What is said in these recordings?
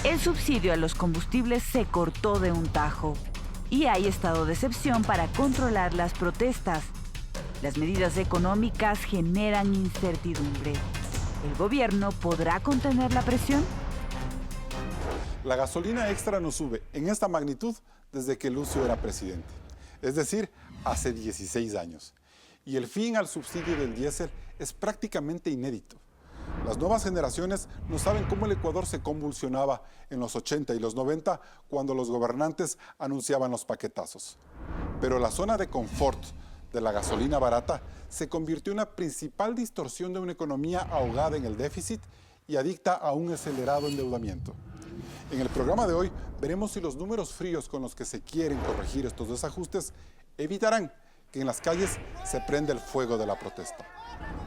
El subsidio a los combustibles se cortó de un tajo y hay estado de excepción para controlar las protestas. Las medidas económicas generan incertidumbre. ¿El gobierno podrá contener la presión? La gasolina extra no sube en esta magnitud desde que Lucio era presidente, es decir, hace 16 años. Y el fin al subsidio del diésel es prácticamente inédito. Las nuevas generaciones no saben cómo el Ecuador se convulsionaba en los 80 y los 90 cuando los gobernantes anunciaban los paquetazos. Pero la zona de confort de la gasolina barata se convirtió en la principal distorsión de una economía ahogada en el déficit y adicta a un acelerado endeudamiento. En el programa de hoy veremos si los números fríos con los que se quieren corregir estos desajustes evitarán que en las calles se prenda el fuego de la protesta.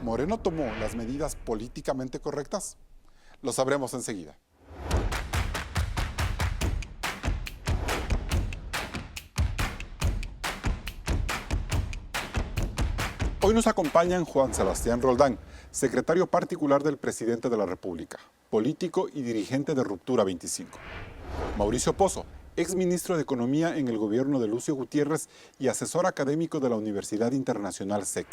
¿Moreno tomó las medidas políticamente correctas? Lo sabremos enseguida. Hoy nos acompañan Juan Sebastián Roldán, secretario particular del presidente de la República, político y dirigente de Ruptura 25. Mauricio Pozo, exministro de Economía en el gobierno de Lucio Gutiérrez y asesor académico de la Universidad Internacional SEC.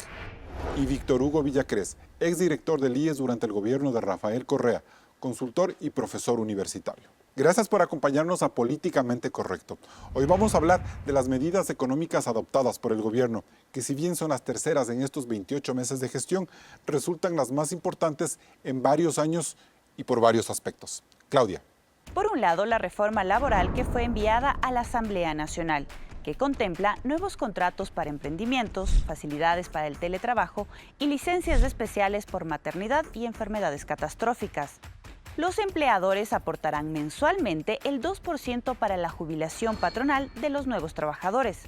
Y Víctor Hugo Villacrés, exdirector del IES durante el gobierno de Rafael Correa, consultor y profesor universitario. Gracias por acompañarnos a Políticamente Correcto. Hoy vamos a hablar de las medidas económicas adoptadas por el gobierno, que si bien son las terceras en estos 28 meses de gestión, resultan las más importantes en varios años y por varios aspectos. Claudia. Por un lado, la reforma laboral que fue enviada a la Asamblea Nacional, que contempla nuevos contratos para emprendimientos, facilidades para el teletrabajo y licencias especiales por maternidad y enfermedades catastróficas. Los empleadores aportarán mensualmente el 2% para la jubilación patronal de los nuevos trabajadores.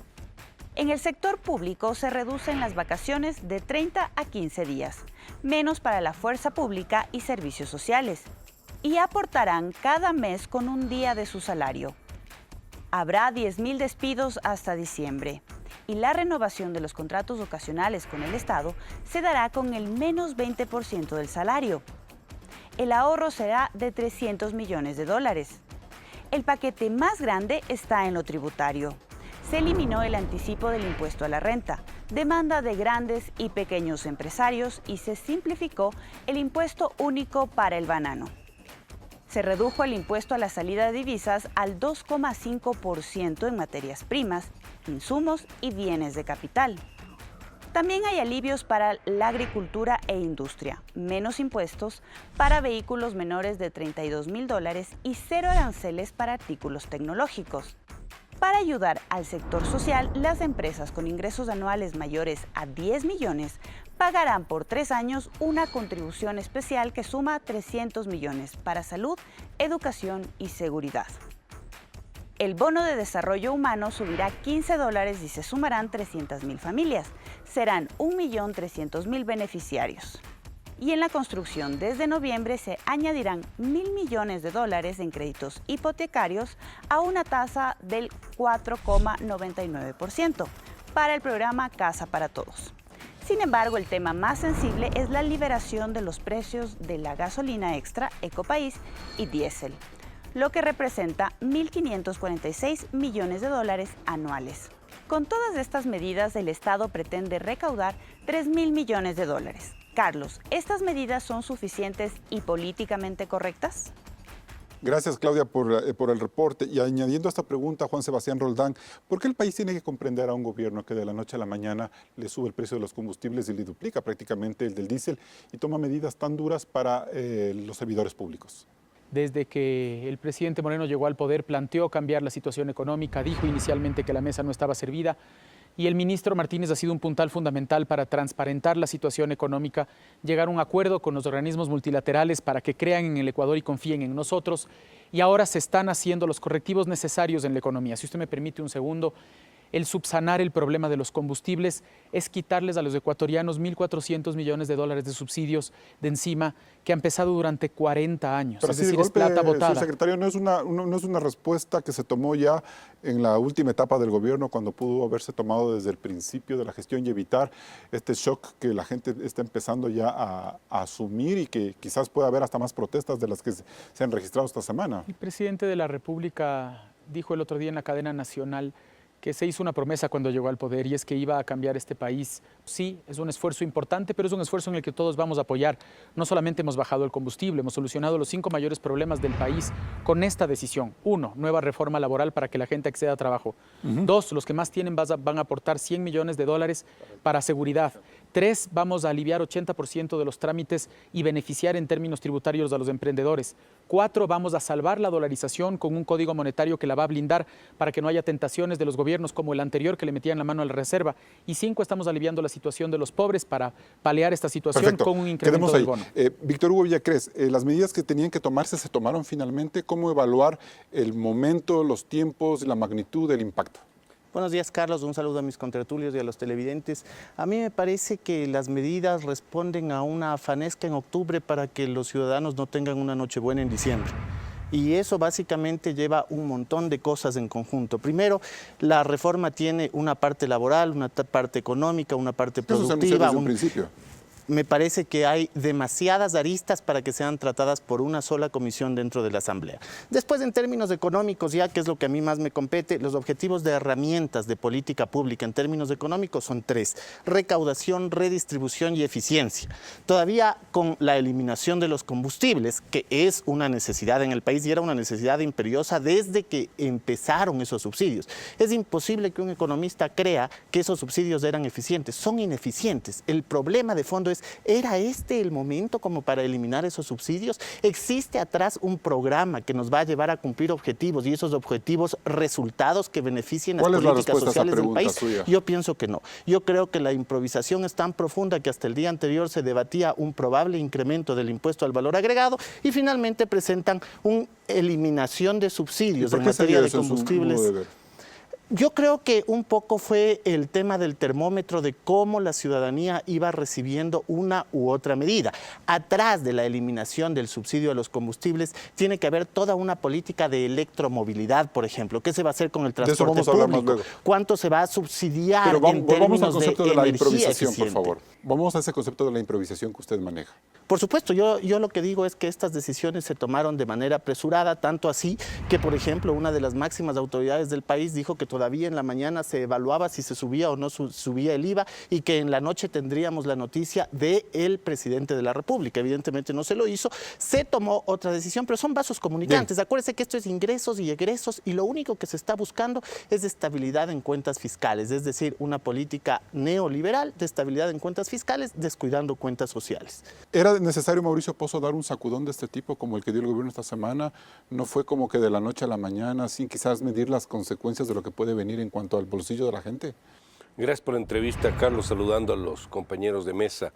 En el sector público se reducen las vacaciones de 30 a 15 días, menos para la fuerza pública y servicios sociales, y aportarán cada mes con un día de su salario. Habrá 10.000 despidos hasta diciembre y la renovación de los contratos ocasionales con el Estado se dará con el menos 20% del salario. El ahorro será de $300 millones. El paquete más grande está en lo tributario. Se eliminó el anticipo del impuesto a la renta, demanda de grandes y pequeños empresarios, y se simplificó el impuesto único para el banano. Se redujo el impuesto a la salida de divisas al 2,5% en materias primas, insumos y bienes de capital. También hay alivios para la agricultura e industria, menos impuestos para vehículos menores de $32.000 y cero aranceles para artículos tecnológicos. Para ayudar al sector social, las empresas con ingresos anuales mayores a 10 millones pagarán por 3 años una contribución especial que suma 300 millones para salud, educación y seguridad. El bono de desarrollo humano subirá $15 y se sumarán 300.000 familias. Serán 1.300.000 beneficiarios. Y en la construcción, desde noviembre se añadirán $1.000 millones en créditos hipotecarios a una tasa del 4,99% para el programa Casa para Todos. Sin embargo, el tema más sensible es la liberación de los precios de la gasolina extra, Ecopaís y diésel, lo que representa $1.546 millones anuales. Con todas estas medidas, el Estado pretende recaudar $3.000 millones. Carlos, ¿estas medidas son suficientes y políticamente correctas? Gracias, Claudia, por el reporte. Y añadiendo a esta pregunta, Juan Sebastián Roldán, ¿por qué el país tiene que comprender a un gobierno que de la noche a la mañana le sube el precio de los combustibles y le duplica prácticamente el del diésel y toma medidas tan duras para los servidores públicos? Desde que el presidente Moreno llegó al poder, planteó cambiar la situación económica, dijo inicialmente que la mesa no estaba servida, y el ministro Martínez ha sido un puntal fundamental para transparentar la situación económica, llegar a un acuerdo con los organismos multilaterales para que crean en el Ecuador y confíen en nosotros, y ahora se están haciendo los correctivos necesarios en la economía. Si usted me permite un segundo, el subsanar el problema de los combustibles es quitarles a los ecuatorianos 1.400 millones de dólares de subsidios de encima que han pesado durante 40 años. Pero es así decir, de es golpe, plata botada. señor secretario, no es una respuesta que se tomó ya en la última etapa del gobierno, cuando pudo haberse tomado desde el principio de la gestión y evitar este shock que la gente está empezando ya a asumir y que quizás pueda haber hasta más protestas de las que se han registrado esta semana. El presidente de la República dijo el otro día en la cadena nacional que se hizo una promesa cuando llegó al poder y es que iba a cambiar este país. Sí, es un esfuerzo importante, pero es un esfuerzo en el que todos vamos a apoyar. No solamente hemos bajado el combustible, hemos solucionado los 5 mayores problemas del país con esta decisión. 1, nueva reforma laboral para que la gente acceda a trabajo. 2, los que más tienen van a aportar 100 millones de dólares para seguridad. 3, vamos a aliviar 80% de los trámites y beneficiar en términos tributarios a los emprendedores. 4, vamos a salvar la dolarización con un código monetario que la va a blindar para que no haya tentaciones de los gobiernos como el anterior que le metían la mano a la reserva. Y 5, estamos aliviando la situación de los pobres para paliar esta situación. Perfecto. Con un incremento del bono. Víctor Hugo Villacrés, las medidas que tenían que tomarse se tomaron finalmente. ¿Cómo evaluar el momento, los tiempos, la magnitud del impacto? Buenos días, Carlos. Un saludo a mis contertulios y a los televidentes. A mí me parece que las medidas responden a una afanesca en octubre para que los ciudadanos no tengan una Nochebuena en diciembre. Y eso básicamente lleva un montón de cosas en conjunto. Primero, la reforma tiene una parte laboral, una parte económica, una parte productiva. Eso se anunció desde un principio. Me parece que hay demasiadas aristas para que sean tratadas por una sola comisión dentro de la Asamblea. Después, en términos económicos, ya que es lo que a mí más me compete, los objetivos de herramientas de política pública en términos económicos son 3: recaudación, redistribución y eficiencia. Todavía con la eliminación de los combustibles, que es una necesidad en el país y era una necesidad imperiosa desde que empezaron esos subsidios. Es imposible que un economista crea que esos subsidios eran eficientes. Son ineficientes. El problema de fondo es: ¿era este el momento como para eliminar esos subsidios? ¿Existe atrás un programa que nos va a llevar a cumplir objetivos y esos objetivos resultados que beneficien las políticas sociales del país? Suya? Yo pienso que no. Yo creo que la improvisación es tan profunda que hasta el día anterior se debatía un probable incremento del impuesto al valor agregado y finalmente presentan una eliminación de subsidios en materia de combustibles. Yo creo que un poco fue el tema del termómetro de cómo la ciudadanía iba recibiendo una u otra medida. Atrás de la eliminación del subsidio a los combustibles tiene que haber toda una política de electromovilidad, por ejemplo. ¿Qué se va a hacer con el transporte público? ¿Cuánto se va a subsidiar? Pero volvamos al concepto de la improvisación, eficiente? por favor. Vamos a ese concepto de la improvisación que usted maneja. Por supuesto, yo lo que digo es que estas decisiones se tomaron de manera apresurada, tanto así que, por ejemplo, una de las máximas autoridades del país dijo que todavía en la mañana se evaluaba si se subía o no subía el IVA y que en la noche tendríamos la noticia del presidente de la República. Evidentemente no se lo hizo, se tomó otra decisión, pero son vasos comunicantes. Bien. Acuérdense que esto es ingresos y egresos y lo único que se está buscando es estabilidad en cuentas fiscales, es decir, una política neoliberal de estabilidad en cuentas fiscales, descuidando cuentas sociales. ¿Era necesario, Mauricio Pozo, dar un sacudón de este tipo como el que dio el gobierno esta semana? ¿No fue como que de la noche a la mañana, sin quizás medir las consecuencias de lo que puede venir en cuanto al bolsillo de la gente? Gracias por la entrevista, Carlos, saludando a los compañeros de mesa.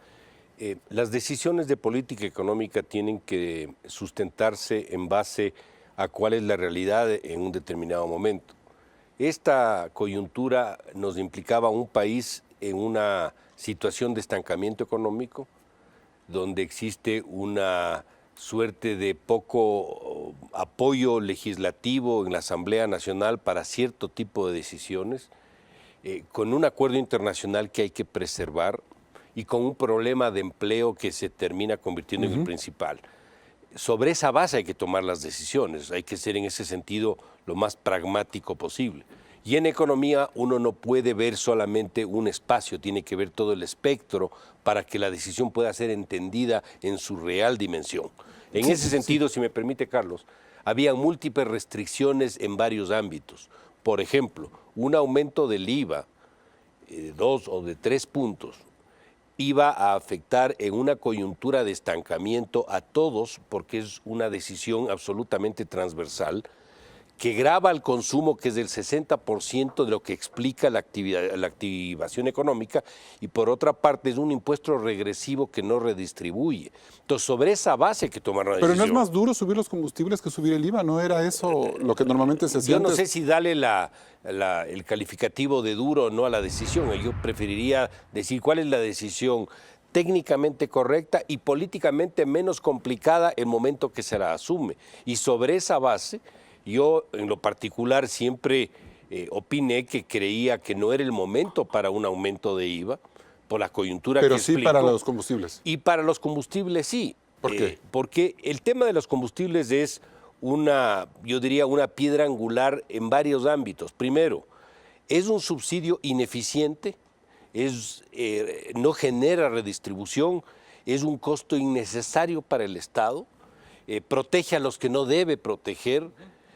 Las decisiones de política económica tienen que sustentarse en base a cuál es la realidad en un determinado momento. Esta coyuntura nos implicaba a un país en una situación de estancamiento económico, donde existe una suerte de poco apoyo legislativo en la Asamblea Nacional para cierto tipo de decisiones, con un acuerdo internacional que hay que preservar y con un problema de empleo que se termina convirtiendo en el principal. Sobre esa base hay que tomar las decisiones, hay que ser en ese sentido lo más pragmático posible. Y en economía uno no puede ver solamente un espacio, tiene que ver todo el espectro para que la decisión pueda ser entendida en su real dimensión. En ese sentido, si me permite, Carlos, había múltiples restricciones en varios ámbitos. Por ejemplo, un aumento del IVA de 2 o de 3 puntos iba a afectar en una coyuntura de estancamiento a todos porque es una decisión absolutamente transversal que grava el consumo, que es del 60% de lo que explica la activación económica, y por otra parte es un impuesto regresivo que no redistribuye. Entonces, sobre esa base hay que tomar una decisión. Pero no es más duro subir los combustibles que subir el IVA, ¿no era eso lo que normalmente se hacía? Yo no sé si darle el calificativo de duro o no a la decisión. Yo preferiría decir cuál es la decisión técnicamente correcta y políticamente menos complicada el momento que se la asume. Y sobre esa base, yo en lo particular siempre opiné que creía que no era el momento para un aumento de IVA, por la coyuntura Pero que sí explico. para los combustibles. Y para los combustibles sí. ¿Por qué? Porque el tema de los combustibles es yo diría, una piedra angular en varios ámbitos. Primero, es un subsidio ineficiente, no genera redistribución, es un costo innecesario para el Estado, protege a los que no debe proteger,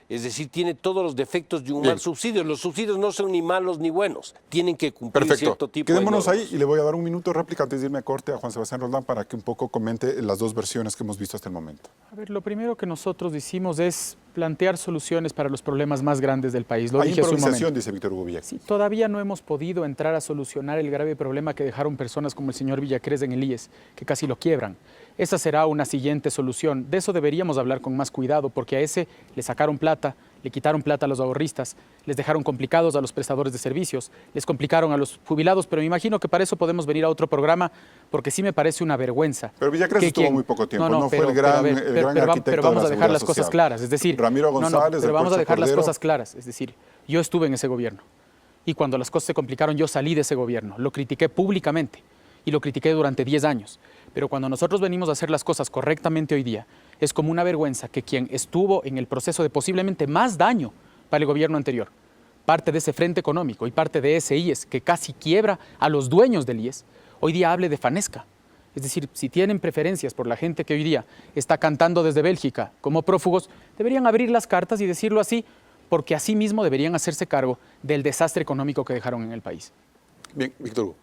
es decir, tiene todos los defectos de un mal subsidio. Los subsidios no son ni malos ni buenos, tienen que cumplir cierto tipo Quedémonos de normas. ahí y le voy a dar un minuto de réplica antes de irme a corte a Juan Sebastián Roldán para que un poco comente las dos versiones que hemos visto hasta el momento. A ver, lo primero que nosotros hicimos es plantear soluciones para los problemas más grandes del país. Lo Hay dije hace un improvisación, momento. dice Víctor Hugo Villegas. Sí, todavía no hemos podido entrar a solucionar el grave problema que dejaron personas como el señor Villacrés en el IES, que casi lo quiebran. Esa será una siguiente solución. De eso deberíamos hablar con más cuidado, porque a ese le sacaron plata, le quitaron plata a los ahorristas, les dejaron complicados a los prestadores de servicios, les complicaron a los jubilados, pero me imagino que para eso podemos venir a otro programa, porque sí me parece una vergüenza. Pero Villacrés estuvo muy poco tiempo, no fue el gran arquitecto pero vamos de a la dejar las seguridad cosas social. claras, es decir, Ramiro González, pero vamos a dejar las Cordero. cosas claras, es decir, yo estuve en ese gobierno y cuando las cosas se complicaron yo salí de ese gobierno, lo critiqué públicamente y lo critiqué durante 10 años, pero cuando nosotros venimos a hacer las cosas correctamente hoy día, es como una vergüenza que quien estuvo en el proceso de posiblemente más daño para el gobierno anterior, parte de ese frente económico y parte de ese IES que casi quiebra a los dueños del IES, hoy día hable de Fanesca. Es decir, si tienen preferencias por la gente que hoy día está cantando desde Bélgica como prófugos, deberían abrir las cartas y decirlo así, porque así mismo deberían hacerse cargo del desastre económico que dejaron en el país. Bien, Víctor Hugo.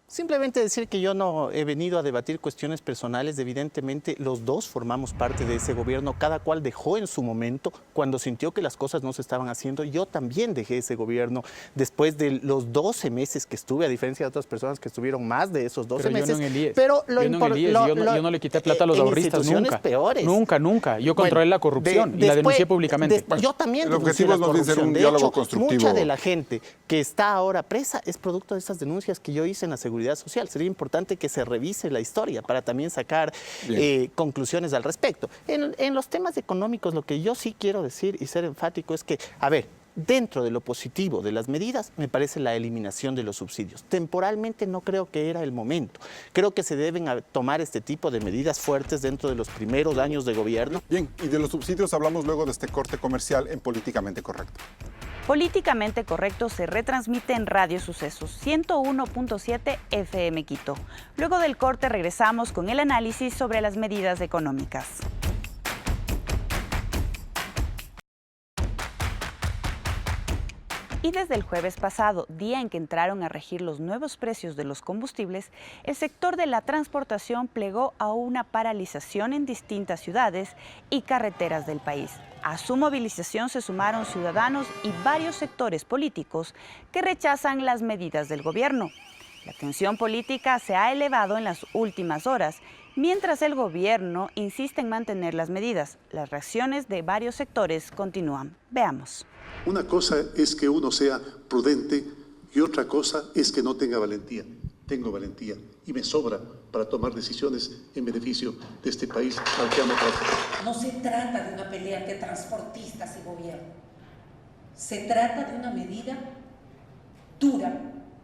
Simplemente decir que yo no he venido a debatir cuestiones personales. Evidentemente, los dos formamos parte de ese gobierno. Cada cual dejó en su momento, cuando sintió que las cosas no se estaban haciendo. Yo también dejé ese gobierno después de los 12 meses que estuve, a diferencia de otras personas que estuvieron más de esos 12 meses. Yo no en el IES. Pero yo no le quité plata a los ahorristas nunca. Peores. Nunca. Yo controlé la corrupción y la denuncié públicamente. Yo también el objetivo es más bien ser un de diálogo hecho, constructivo. Mucha de la gente que está ahora presa es producto de estas denuncias que yo hice en la Seguridad Social. Sería importante que se revise la historia para también sacar conclusiones al respecto. En los temas económicos, lo que yo sí quiero decir y ser enfático es que, a ver, dentro de lo positivo de las medidas, me parece la eliminación de los subsidios. Temporalmente no creo que era el momento. Creo que se deben tomar este tipo de medidas fuertes dentro de los primeros años de gobierno. Bien, y de los subsidios hablamos luego de este corte comercial en Políticamente Correcto. Políticamente Correcto se retransmite en Radio Sucesos 101.7 FM Quito. Luego del corte regresamos con el análisis sobre las medidas económicas. Y desde el jueves pasado, día en que entraron a regir los nuevos precios de los combustibles, el sector de la transportación plegó a una paralización en distintas ciudades y carreteras del país. A su movilización se sumaron ciudadanos y varios sectores políticos que rechazan las medidas del gobierno. La tensión política se ha elevado en las últimas horas, mientras el gobierno insiste en mantener las medidas. Las reacciones de varios sectores continúan. Veamos. Una cosa es que uno sea prudente y otra cosa es que no tenga valentía. Tengo valentía y me sobra para tomar decisiones en beneficio de este país al que amo tanto. No se trata de una pelea entre transportistas y gobierno. Se trata de una medida dura,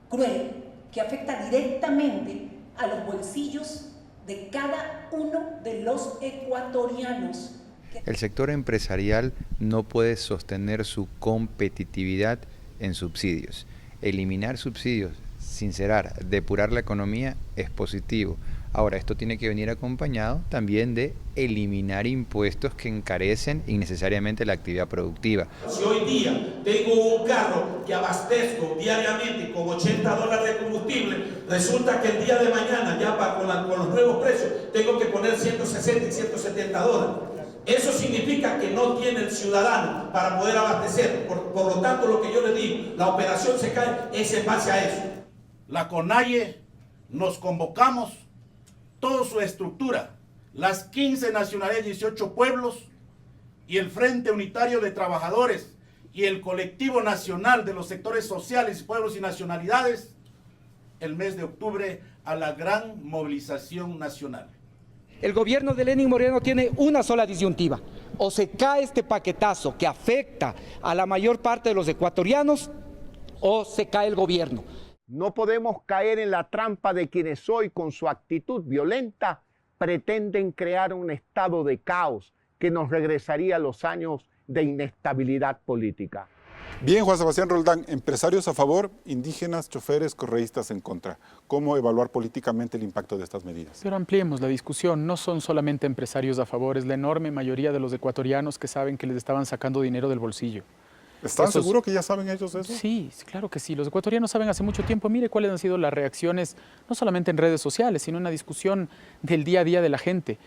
cruel, que afecta directamente a los bolsillos de cada uno de los ecuatorianos. El sector empresarial no puede sostener su competitividad en subsidios. Eliminar subsidios, sincerar, depurar la economía es positivo. Ahora, esto tiene que venir acompañado también de eliminar impuestos que encarecen innecesariamente la actividad productiva. Si hoy día tengo un carro que abastezco diariamente con $80 de combustible, resulta que el día de mañana, ya con los nuevos precios, tengo que poner $160 y $170. Eso significa que no tiene el ciudadano para poder abastecer. Por lo tanto, lo que yo le digo, la operación se cae es en base a eso. La CONAIE nos convocamos, toda su estructura, las 15 nacionalidades, 18 pueblos y el Frente Unitario de Trabajadores y el Colectivo Nacional de los Sectores Sociales, Pueblos y Nacionalidades, el mes de octubre a la gran movilización nacional. El gobierno de Lenín Moreno tiene una sola disyuntiva: o se cae este paquetazo que afecta a la mayor parte de los ecuatorianos, o se cae el gobierno. No podemos caer en la trampa de quienes hoy, con su actitud violenta, pretenden crear un estado de caos que nos regresaría a los años de inestabilidad política. Bien, Juan Sebastián Roldán, empresarios a favor, indígenas, choferes, correístas en contra. ¿Cómo evaluar políticamente el impacto de estas medidas? Pero ampliemos la discusión. No son solamente empresarios a favor, es la enorme mayoría de los ecuatorianos que saben que les estaban sacando dinero del bolsillo. ¿Están seguros que ya saben ellos eso? Sí, claro que sí. Los ecuatorianos saben hace mucho tiempo. Mire cuáles han sido las reacciones, no solamente en redes sociales, sino en la discusión del día a día de la gente.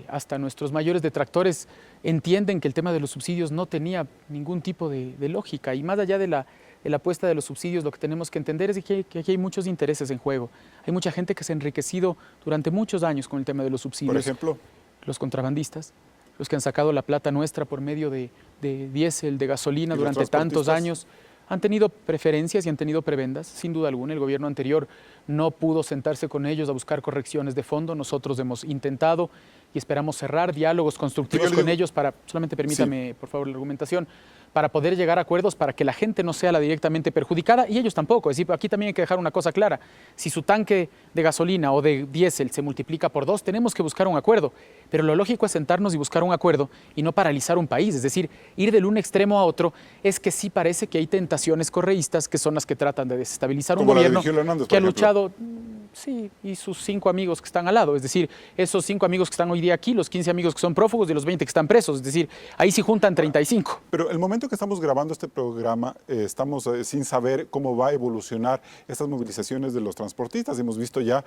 Hasta nuestros mayores detractores entienden que el tema de los subsidios no tenía ningún tipo de lógica. Y más allá de la apuesta de los subsidios, lo que tenemos que entender es que aquí hay muchos intereses en juego. Hay mucha gente que se ha enriquecido durante muchos años con el tema de los subsidios. Por ejemplo, los contrabandistas, los que han sacado la plata nuestra por medio de diésel, de gasolina durante tantos años, han tenido preferencias y han tenido prebendas, sin duda alguna. El gobierno anterior no pudo sentarse con ellos a buscar correcciones de fondo. Nosotros hemos intentado y esperamos cerrar diálogos constructivos con ellos para, solamente permítame, por favor, la argumentación, para poder llegar a acuerdos para que la gente no sea la directamente perjudicada y ellos tampoco. Es decir, aquí también hay que dejar una cosa clara. Si su tanque de gasolina o de diésel se multiplica por 2, tenemos que buscar un acuerdo. Pero lo lógico es sentarnos y buscar un acuerdo y no paralizar un país. Es decir, ir del un extremo a otro es que sí parece que hay tentaciones correístas que son las que tratan de desestabilizar un gobierno que ha luchado... Sí, y sus 5 amigos que están al lado, es decir, esos 5 amigos que están hoy día aquí, los 15 amigos que son prófugos y los 20 que están presos, es decir, ahí sí juntan 35. Pero el momento que estamos grabando este programa, estamos sin saber cómo va a evolucionar estas movilizaciones de los transportistas. Hemos visto ya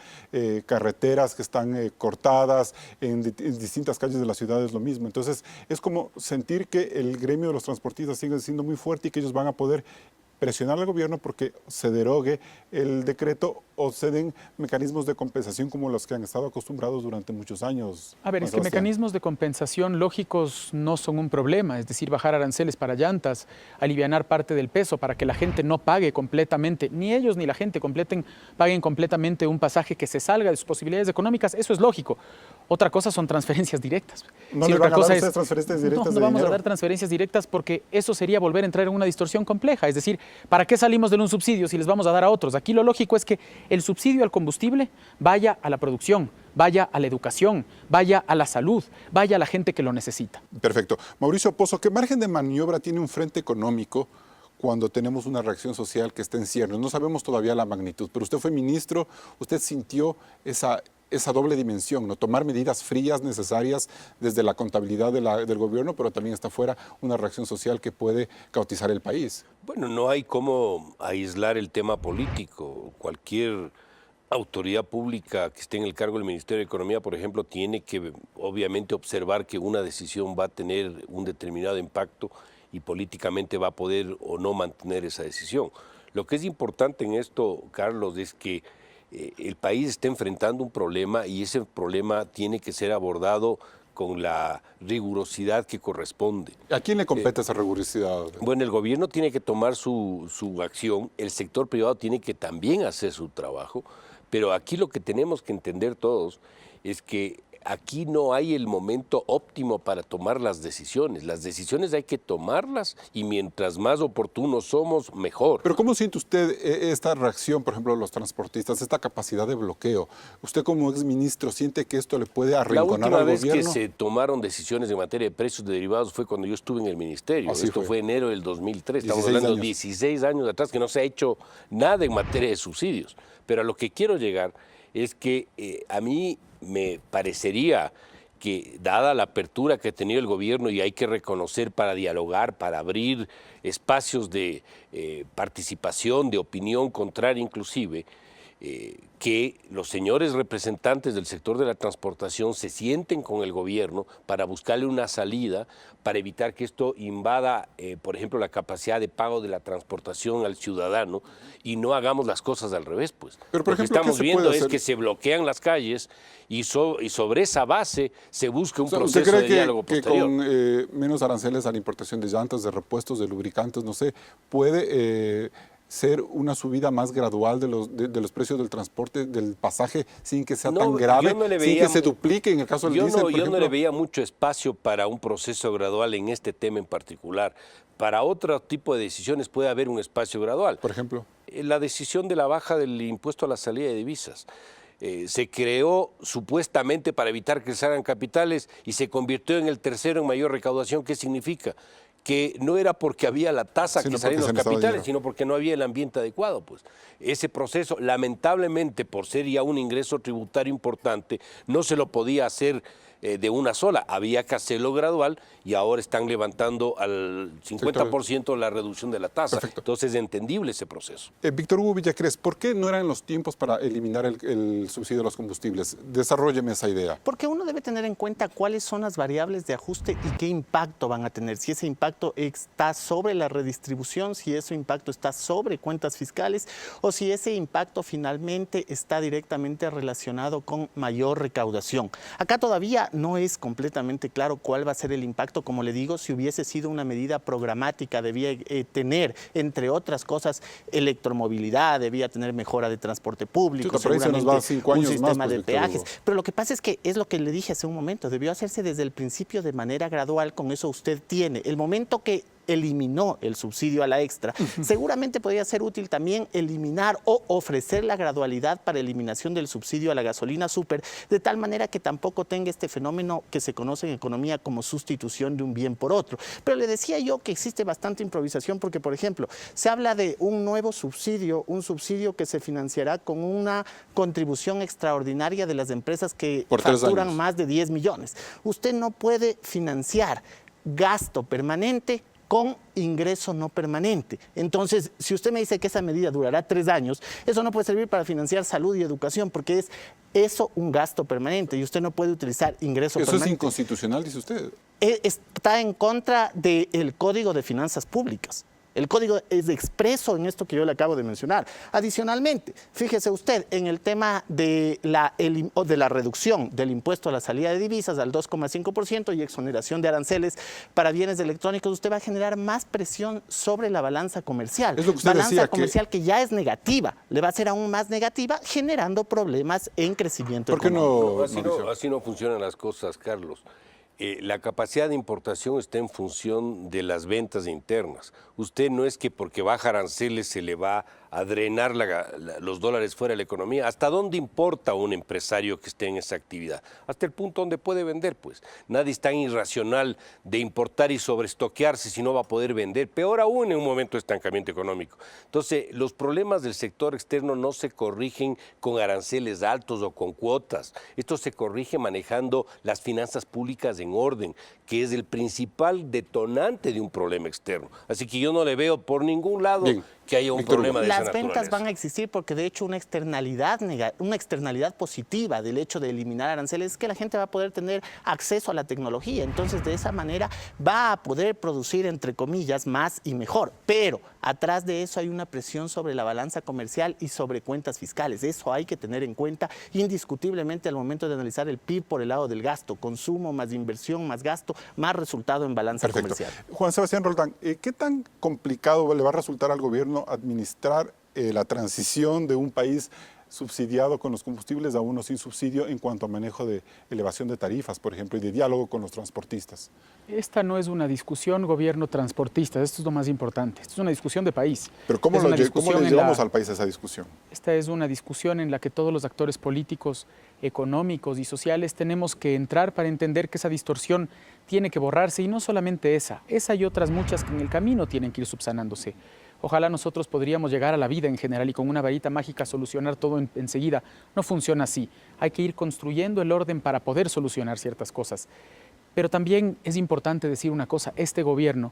carreteras que están cortadas, en distintas calles de la ciudad es lo mismo. Entonces, es como sentir que el gremio de los transportistas sigue siendo muy fuerte y que ellos van a poder presionar al gobierno porque se derogue el decreto o se den mecanismos de compensación como los que han estado acostumbrados durante muchos años. A ver, es que mecanismos de compensación lógicos no son un problema, es decir, bajar aranceles para llantas, alivianar parte del peso para que la gente no pague completamente, ni ellos ni la gente paguen completamente un pasaje que se salga de sus posibilidades económicas, eso es lógico. Otra cosa son transferencias directas. ¿No le van a dar ustedes transferencias directas? No vamos a dar transferencias directas porque eso sería volver a entrar en una distorsión compleja, es decir, ¿para qué salimos de un subsidio si les vamos a dar a otros? Aquí lo lógico es que el subsidio al combustible vaya a la producción, vaya a la educación, vaya a la salud, vaya a la gente que lo necesita. Perfecto. Mauricio Pozo, ¿qué margen de maniobra tiene un frente económico cuando tenemos una reacción social que está en ciernes? No sabemos todavía la magnitud, pero usted fue ministro, usted sintió esa doble dimensión, ¿no? Tomar medidas frías necesarias desde la contabilidad del gobierno, pero también está fuera una reacción social que puede cautizar el país. Bueno, no hay cómo aislar el tema político. Cualquier autoridad pública que esté en el cargo del Ministerio de Economía, por ejemplo, tiene que obviamente observar que una decisión va a tener un determinado impacto y políticamente va a poder o no mantener esa decisión. Lo que es importante en esto, Carlos, es que el país está enfrentando un problema y ese problema tiene que ser abordado con la rigurosidad que corresponde. ¿A quién le compete esa rigurosidad? Bueno, el gobierno tiene que tomar su acción, el sector privado tiene que también hacer su trabajo, pero aquí lo que tenemos que entender todos es que aquí no hay el momento óptimo para tomar las decisiones. Las decisiones hay que tomarlas y mientras más oportunos somos, mejor. Pero ¿cómo siente usted esta reacción, por ejemplo, de los transportistas, esta capacidad de bloqueo? ¿Usted como exministro siente que esto le puede arrinconar al gobierno? La última vez que se tomaron decisiones en materia de precios de derivados fue cuando yo estuve en el ministerio. Esto fue enero del 2003. Estamos hablando de 16 años atrás que no se ha hecho nada en materia de subsidios. Pero a lo que quiero llegar es que a mí me parecería que, dada la apertura que ha tenido el gobierno, y hay que reconocer para dialogar, para abrir espacios de participación, de opinión contraria inclusive, que los señores representantes del sector de la transportación se sienten con el gobierno para buscarle una salida, para evitar que esto invada, por ejemplo, la capacidad de pago de la transportación al ciudadano y no hagamos las cosas al revés, pues. Pero, por Lo que ejemplo, estamos viendo es que se bloquean las calles y sobre esa base se busca un proceso ¿Usted cree de diálogo que posterior? con menos aranceles a la importación de llantas, de repuestos, de lubricantes, no sé, puede ser una subida más gradual de los precios del transporte, del pasaje, sin que sea tan grave, sin que se duplique en el caso del diésel, por Yo no ejemplo? le veía mucho espacio para un proceso gradual en este tema en particular. Para otro tipo de decisiones puede haber un espacio gradual. Por ejemplo, la decisión de la baja del impuesto a la salida de divisas. Se creó supuestamente para evitar que salgan capitales y se convirtió en el tercero en mayor recaudación. ¿Qué significa? Que no era porque había la tasa que salían los capitales, sino porque no había el ambiente adecuado. Pues ese proceso, lamentablemente, por ser ya un ingreso tributario importante, no se lo podía hacer de una sola, había que hacerlo gradual y ahora están levantando al 50% la reducción de la tasa. Perfecto. Entonces es entendible ese proceso. Víctor Hugo Villacrés, ¿por qué no eran los tiempos para eliminar el subsidio de los combustibles? Desarrólleme esa idea. Porque uno debe tener en cuenta cuáles son las variables de ajuste y qué impacto van a tener. Si ese impacto está sobre la redistribución, si ese impacto está sobre cuentas fiscales o si ese impacto finalmente está directamente relacionado con mayor recaudación. Acá todavía no es completamente claro cuál va a ser el impacto. Como le digo, si hubiese sido una medida programática, debía tener, entre otras cosas, electromovilidad, debía tener mejora de transporte público, seguramente un sistema de peajes. Pero lo que pasa es que es lo que le dije hace un momento, debió hacerse desde el principio de manera gradual, con eso usted tiene. El momento que eliminó el subsidio a la extra, seguramente podría ser útil también eliminar o ofrecer la gradualidad para eliminación del subsidio a la gasolina súper, de tal manera que tampoco tenga este fenómeno que se conoce en economía como sustitución de un bien por otro. Pero le decía yo que existe bastante improvisación porque, por ejemplo, se habla de un nuevo subsidio, un subsidio que se financiará con una contribución extraordinaria de las empresas que facturan más de 10 millones. Usted no puede financiar gasto permanente con ingreso no permanente. Entonces, si usted me dice que esa medida durará 3 años, eso no puede servir para financiar salud y educación, porque es eso un gasto permanente y usted no puede utilizar ingreso permanente. Eso es inconstitucional, dice usted. Está en contra del Código de Finanzas Públicas. El código es expreso en esto que yo le acabo de mencionar. Adicionalmente, fíjese usted, en el tema de la reducción del impuesto a la salida de divisas al 2,5% y exoneración de aranceles para bienes electrónicos, usted va a generar más presión sobre la balanza comercial. Es lo que usted balanza comercial que ya es negativa, le va a ser aún más negativa, generando problemas en crecimiento económico. Así no funcionan las cosas, Carlos. La capacidad de importación está en función de las ventas internas. Usted no es que porque baja aranceles se le va a drenar los dólares fuera de la economía. ¿Hasta dónde importa un empresario que esté en esa actividad? Hasta el punto donde puede vender, pues. Nadie es tan irracional de importar y sobreestoquearse si no va a poder vender. Peor aún en un momento de estancamiento económico. Entonces, los problemas del sector externo no se corrigen con aranceles altos o con cuotas. Esto se corrige manejando las finanzas públicas en orden, que es el principal detonante de un problema externo. Así que yo no le veo por ningún lado que haya un problema de esa naturaleza. Las ventas van a existir porque de hecho una externalidad positiva del hecho de eliminar aranceles es que la gente va a poder tener acceso a la tecnología. Entonces de esa manera va a poder producir, entre comillas, más y mejor. Pero atrás de eso hay una presión sobre la balanza comercial y sobre cuentas fiscales. Eso hay que tener en cuenta indiscutiblemente al momento de analizar el PIB por el lado del gasto. Consumo más inversión más gasto más resultado en balanza comercial. Juan Sebastián Roldán, ¿qué tan complicado le va a resultar al gobierno administrar la transición de un país subsidiado con los combustibles a uno sin subsidio en cuanto a manejo de elevación de tarifas, por ejemplo, y de diálogo con los transportistas? Esta no es una discusión gobierno-transportista, esto es lo más importante, esto es una discusión de país. Pero ¿cómo le llevamos al país a esa discusión? Esta es una discusión en la que todos los actores políticos, económicos y sociales tenemos que entrar para entender que esa distorsión tiene que borrarse, y no solamente esa y otras muchas que en el camino tienen que ir subsanándose. Ojalá nosotros podríamos llegar a la vida en general y con una varita mágica solucionar todo enseguida. No funciona así. Hay que ir construyendo el orden para poder solucionar ciertas cosas. Pero también es importante decir una cosa, este gobierno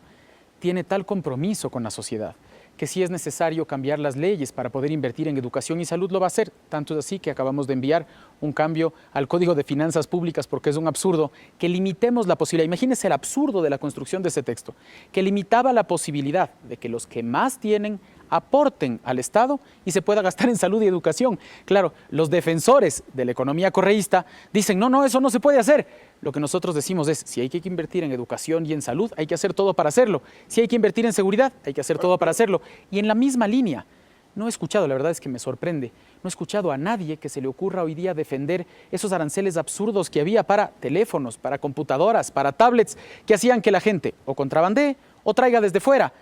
tiene tal compromiso con la sociedad que si es necesario cambiar las leyes para poder invertir en educación y salud, lo va a hacer. Tanto es así que acabamos de enviar un cambio al Código de Finanzas Públicas, porque es un absurdo que limitemos la posibilidad. Imagínense el absurdo de la construcción de ese texto, que limitaba la posibilidad de que los que más tienen aporten al Estado y se pueda gastar en salud y educación. Claro, los defensores de la economía correísta dicen, no, eso no se puede hacer. Lo que nosotros decimos es, si hay que invertir en educación y en salud, hay que hacer todo para hacerlo. Si hay que invertir en seguridad, hay que hacer todo para hacerlo. Y en la misma línea, no he escuchado, la verdad es que me sorprende, no he escuchado a nadie que se le ocurra hoy día defender esos aranceles absurdos que había para teléfonos, para computadoras, para tablets, que hacían que la gente o contrabandee o traiga desde fuera,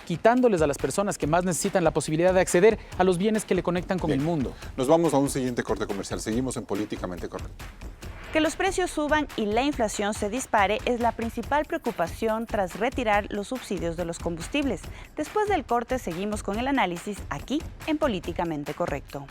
quitándoles a las personas que más necesitan la posibilidad de acceder a los bienes que le conectan con el mundo. Nos vamos a un siguiente corte comercial. Seguimos en Políticamente Correcto. Que los precios suban y la inflación se dispare es la principal preocupación tras retirar los subsidios de los combustibles. Después del corte seguimos con el análisis aquí en Políticamente Correcto.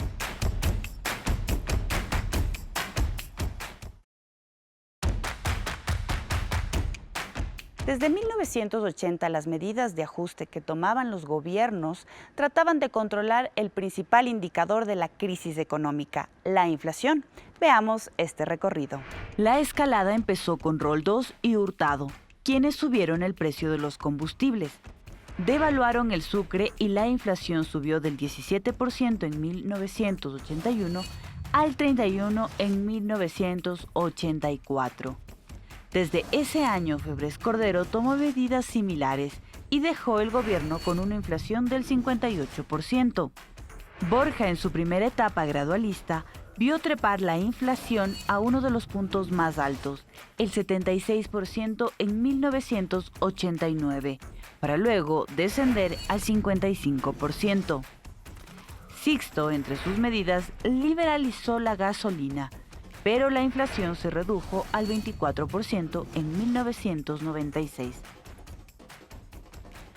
Desde 1980, las medidas de ajuste que tomaban los gobiernos trataban de controlar el principal indicador de la crisis económica, la inflación. Veamos este recorrido. La escalada empezó con Roldós y Hurtado, quienes subieron el precio de los combustibles. Devaluaron el sucre y la inflación subió del 17% en 1981 al 31% en 1984. Desde ese año, Febres Cordero tomó medidas similares y dejó el gobierno con una inflación del 58%. Borja, en su primera etapa gradualista, vio trepar la inflación a uno de los puntos más altos, el 76% en 1989, para luego descender al 55%. Sixto, entre sus medidas, liberalizó la gasolina, pero la inflación se redujo al 24% en 1996.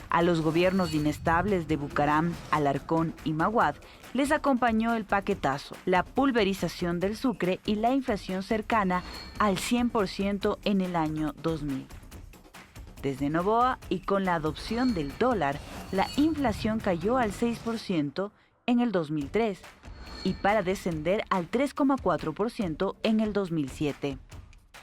A los gobiernos inestables de Bucaram, Alarcón y Maguad les acompañó el paquetazo, la pulverización del sucre y la inflación cercana al 100% en el año 2000. Desde Noboa y con la adopción del dólar, la inflación cayó al 6% en el 2003. Y para descender al 3,4% en el 2007.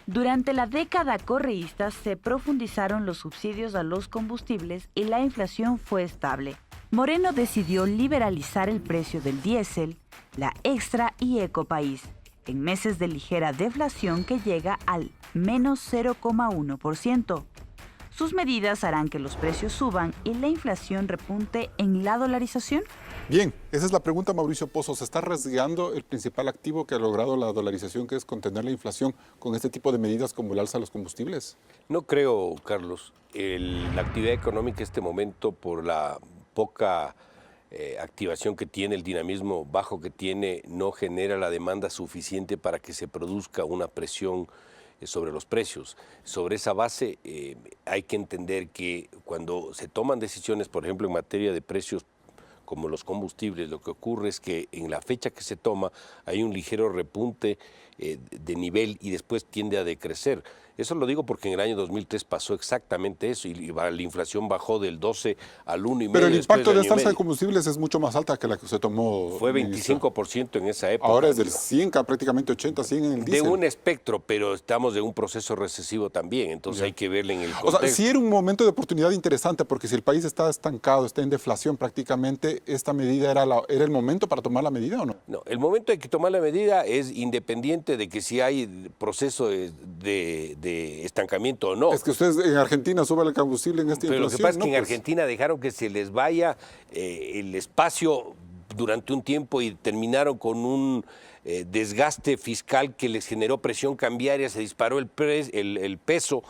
Durante la década correísta se profundizaron los subsidios a los combustibles y la inflación fue estable. Moreno decidió liberalizar el precio del diésel, la Extra y Ecopaís, en meses de ligera deflación que llega al menos 0,1%. ¿Sus medidas harán que los precios suban y la inflación repunte en la dolarización? Bien, esa es la pregunta, Mauricio Pozo. ¿Se está rasgando el principal activo que ha logrado la dolarización, que es contener la inflación, con este tipo de medidas como el alza de los combustibles? No creo, Carlos. La actividad económica en este momento, por la poca activación que tiene, el dinamismo bajo que tiene, no genera la demanda suficiente para que se produzca una presión sobre los precios. Sobre esa base hay que entender que cuando se toman decisiones, por ejemplo, en materia de precios como los combustibles, lo que ocurre es que en la fecha que se toma hay un ligero repunte de nivel y después tiende a decrecer. Eso lo digo porque en el año 2003 pasó exactamente eso y la inflación bajó del 12 al 1,5%. Pero el impacto de esta alza de combustibles es mucho más alta que la que se tomó. Fue 25% en esa época. Ahora es del 100, prácticamente 80, 100 en el diésel. De un espectro, pero estamos en un proceso recesivo también, entonces hay que verle en el contexto. O sea, sí era un momento de oportunidad interesante, porque si el país está estancado, está en deflación prácticamente, ¿esta medida era el momento para tomar la medida o no? No, el momento de que tomar la medida es independiente de que si hay proceso de estancamiento o no. Es que ustedes en Argentina suben el combustible en esta inflación. Pero lo que pasa es que en pues Argentina dejaron que se les vaya el espacio durante un tiempo y terminaron con un desgaste fiscal que les generó presión cambiaria, se disparó el peso.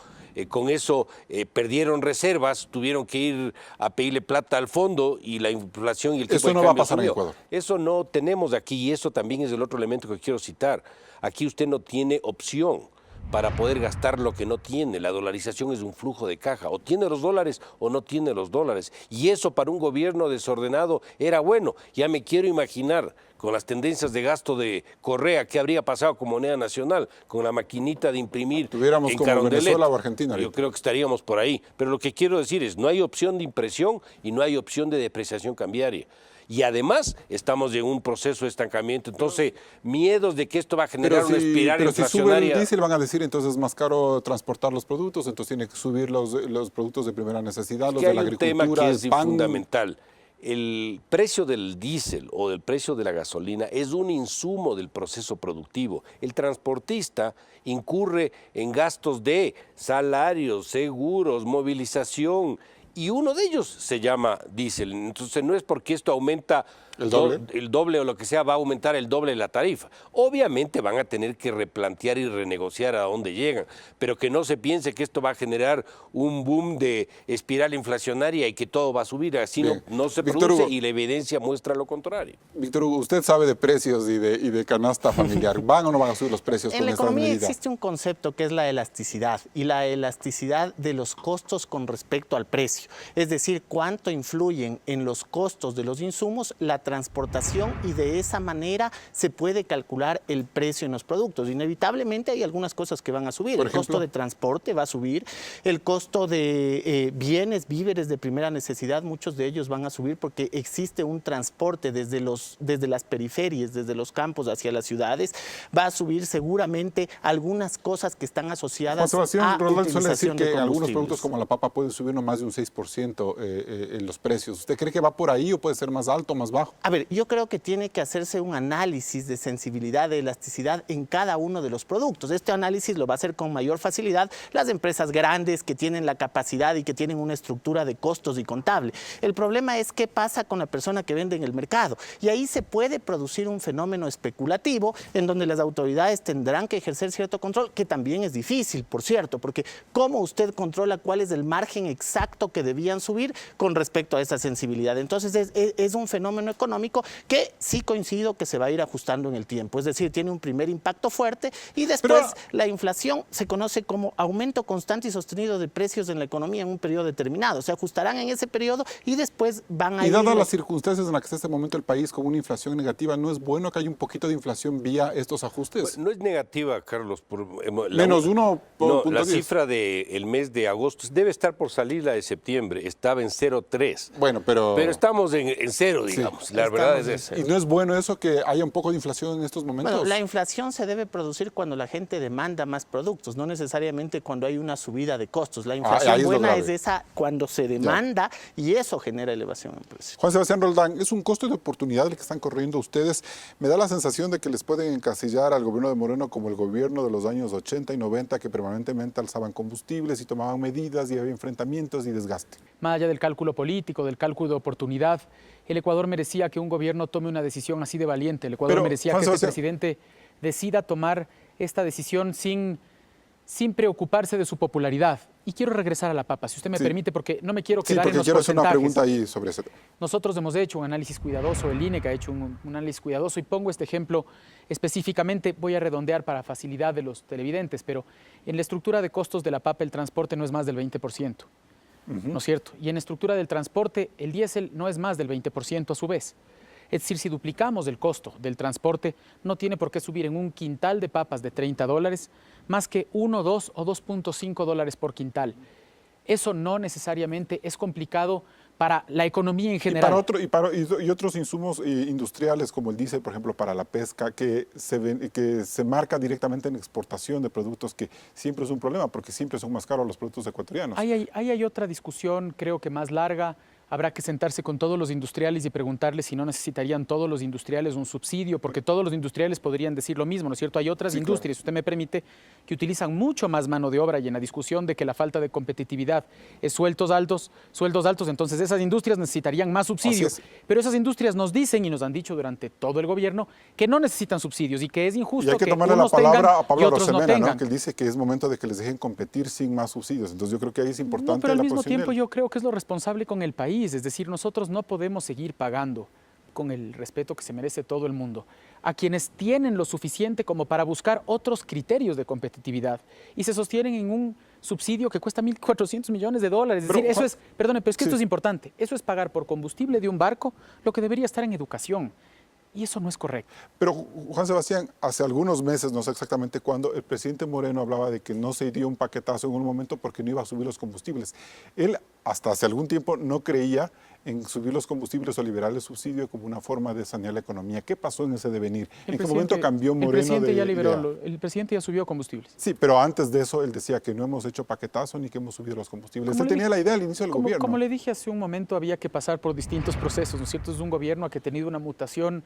Con eso perdieron reservas, tuvieron que ir a pedirle plata al fondo y la inflación y el tipo eso de no cambio va a pasar subió. en Ecuador. Eso no tenemos aquí y eso también es el otro elemento que quiero citar. Aquí usted no tiene opción, para poder gastar lo que no tiene. La dolarización es un flujo de caja, o tiene los dólares o no tiene los dólares. Y eso para un gobierno desordenado era bueno. Ya me quiero imaginar con las tendencias de gasto de Correa, ¿qué habría pasado con moneda nacional? Con la maquinita de imprimir Tuviéramos en como Carondelet. Venezuela o Argentina. Yo creo que estaríamos por ahí. Pero lo que quiero decir es, no hay opción de impresión y no hay opción de depreciación cambiaria. Y además estamos en un proceso de estancamiento. Entonces, miedos de que esto va a generar una espiral inflacionaria. Si sube el diésel van a decir entonces es más caro transportar los productos, entonces tiene que subir los productos de primera necesidad, los de la agricultura, hay un tema que es pan. fundamental. El precio del diésel o del precio de la gasolina es un insumo del proceso productivo. El transportista incurre en gastos de salarios, seguros, movilización, y uno de ellos se llama diésel. Entonces no es porque esto aumenta el doble o lo que sea, va a aumentar el doble la tarifa. Obviamente van a tener que replantear y renegociar a dónde llegan, pero que no se piense que esto va a generar un boom de espiral inflacionaria y que todo va a subir. Así no se produce, y la evidencia muestra lo contrario. Víctor Hugo, usted sabe de precios y de canasta familiar. ¿Van o no van a subir los precios con esta medida? En la economía existe un concepto que es la elasticidad, y la elasticidad de los costos con respecto al precio. Es decir, cuánto influyen en los costos de los insumos la transportación, y de esa manera se puede calcular el precio en los productos. Inevitablemente hay algunas cosas que van a subir. El costo de transporte va a subir, el costo de bienes, víveres de primera necesidad, muchos de ellos van a subir porque existe un transporte desde las periferias, desde los campos hacia las ciudades. Va a subir seguramente algunas cosas que están asociadas a Roldán suele decir que algunos productos como la papa pueden subir no más de un 6% en los precios. ¿Usted cree que va por ahí o puede ser más alto o más bajo? A ver, yo creo que tiene que hacerse un análisis de sensibilidad, de elasticidad en cada uno de los productos. Este análisis lo va a hacer con mayor facilidad las empresas grandes que tienen la capacidad y que tienen una estructura de costos y contable. El problema es qué pasa con la persona que vende en el mercado. Y ahí se puede producir un fenómeno especulativo en donde las autoridades tendrán que ejercer cierto control, que también es difícil, por cierto, porque ¿cómo usted controla cuál es el margen exacto que debían subir con respecto a esa sensibilidad? Entonces es un fenómeno económico que sí coincido que se va a ir ajustando en el tiempo. Es decir, tiene un primer impacto fuerte y después la inflación se conoce como aumento constante y sostenido de precios en la economía en un periodo determinado. Se ajustarán en ese periodo y después van a ir... Y dadas las circunstancias en las que está este momento el país con una inflación negativa, ¿no es bueno que haya un poquito de inflación vía estos ajustes? Pues no es negativa, Carlos. Menos uno. No, la cifra del mes de agosto debe estar por salir la de septiembre. Estaba en 0,3. Bueno, pero estamos en cero, digamos. Sí, la verdad es esa. ¿Y no es bueno eso que haya un poco de inflación en estos momentos? Bueno, la inflación se debe producir cuando la gente demanda más productos, no necesariamente cuando hay una subida de costos. La inflación buena es esa cuando se demanda y eso genera elevación en precios. Juan Sebastián Roldán, es un costo de oportunidad el que están corriendo ustedes. Me da la sensación de que les pueden encasillar al gobierno de Moreno como el gobierno de los años 80 y 90 que permanentemente alzaban combustibles y tomaban medidas y había enfrentamientos y desgaste. Más allá del cálculo político, del cálculo de oportunidad, el Ecuador merecía que un gobierno tome una decisión así de valiente. El Ecuador merecía que este presidente decida tomar esta decisión sin preocuparse de su popularidad. Y quiero regresar a la papa, si usted me permite, porque no me quiero quedar en los porcentajes. Quiero hacer una pregunta ahí sobre eso. Nosotros hemos hecho un análisis cuidadoso, el INEC ha hecho un análisis cuidadoso y pongo este ejemplo específicamente, voy a redondear para facilidad de los televidentes, pero en la estructura de costos de la papa el transporte no es más del 20%. ¿No es cierto? Y en estructura del transporte, el diésel no es más del 20% a su vez. Es decir, si duplicamos el costo del transporte, no tiene por qué subir en un quintal de papas de $30 más que 1, 2 o 2.5 dólares por quintal. Eso no necesariamente es complicado para la economía en general. Y otros insumos industriales como el diésel, por ejemplo, para la pesca, que se marca directamente en exportación de productos, que siempre es un problema porque siempre son más caros los productos ecuatorianos. Ahí hay otra discusión, creo que más larga. Habrá que sentarse con todos los industriales y preguntarles si no necesitarían todos los industriales un subsidio, porque todos los industriales podrían decir lo mismo, ¿no es cierto? Hay otras industrias, si usted me permite, que utilizan mucho más mano de obra, y en la discusión de que la falta de competitividad es sueldos altos, entonces esas industrias necesitarían más subsidios. Pero esas industrias nos dicen y nos han dicho durante todo el gobierno que no necesitan subsidios y que es injusto que unos tengan y otros no tengan. Que él dice que es momento de que les dejen competir sin más subsidios. Entonces yo creo que ahí es importante. No, pero al mismo tiempo yo creo que es lo responsable con el país. Es decir, nosotros no podemos seguir pagando con el respeto que se merece todo el mundo, a quienes tienen lo suficiente como para buscar otros criterios de competitividad y se sostienen en un subsidio que cuesta $1.400 millones. Es decir, eso es, perdone, pero es que esto es importante, eso es pagar por combustible de un barco lo que debería estar en educación. Y eso no es correcto. Pero, Juan Sebastián, hace algunos meses, no sé exactamente cuándo, el presidente Moreno hablaba de que no se dio un paquetazo en un momento porque no iba a subir los combustibles. Él, hasta hace algún tiempo, no creía en subir los combustibles o liberar el subsidio como una forma de sanear la economía. ¿Qué pasó en ese devenir? ¿En qué momento cambió Moreno? El presidente ya subió combustibles. Sí, pero antes de eso él decía que no hemos hecho paquetazo ni que hemos subido los combustibles. Él tenía la idea al inicio del gobierno. Como le dije hace un momento, había que pasar por distintos procesos, ¿no es cierto? Es un gobierno que ha tenido una mutación